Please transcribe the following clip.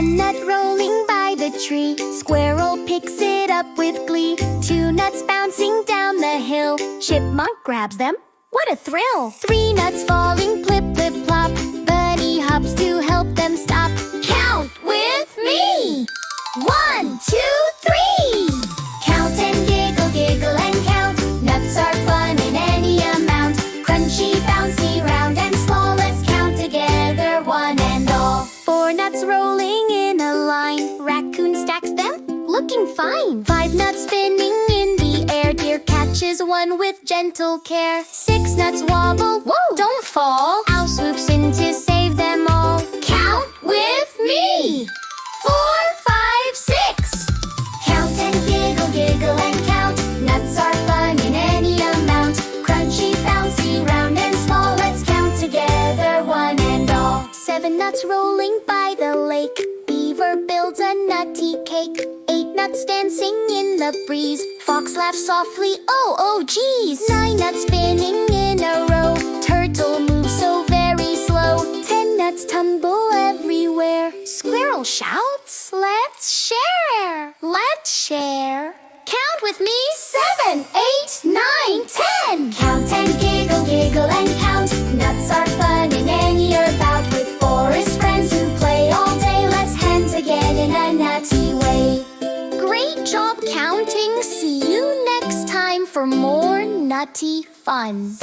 One nut rolling by the tree, Squirrel picks it up with glee. Two nuts bouncing down the hill, Chipmunk grabs them. What a thrill! Three nuts falling, plip, plip, plop. Bunny hops to help them stop. Count with me! 1, 2, 3! Count and giggle, giggle and count. Nuts are fun in any amount. Crunchy, bouncy, round and small. Let's count together, one and all. Four nuts rolling in a line, Raccoon stacks them, looking fine. Five nuts spinning in the air, Deer catches one with gentle care. Six nuts wobble, whoa, don't fall. Owl swoops in to save them all. Count with me! 4, 5, 6! Count and giggle, giggle and count. Nuts are fun in any amount. Crunchy, bouncy, round and small. Let's count together, one and all. 7 nuts rolling by the lake, Beaver builds a nutty cake. 8 nuts dancing in the breeze, Fox laughs softly, oh, oh, geez. 9 nuts spinning in a row, Turtle moves so very slow. 10 nuts tumble everywhere, Squirrel shouts, let's share, let's share. Count with me, 7, 8, 9, 10. Count and giggle, giggle and count. Nuts are fun in any about. With forest friends who play all day, let's hand again in a nutty way. Great job counting. See you next time for more nutty fun.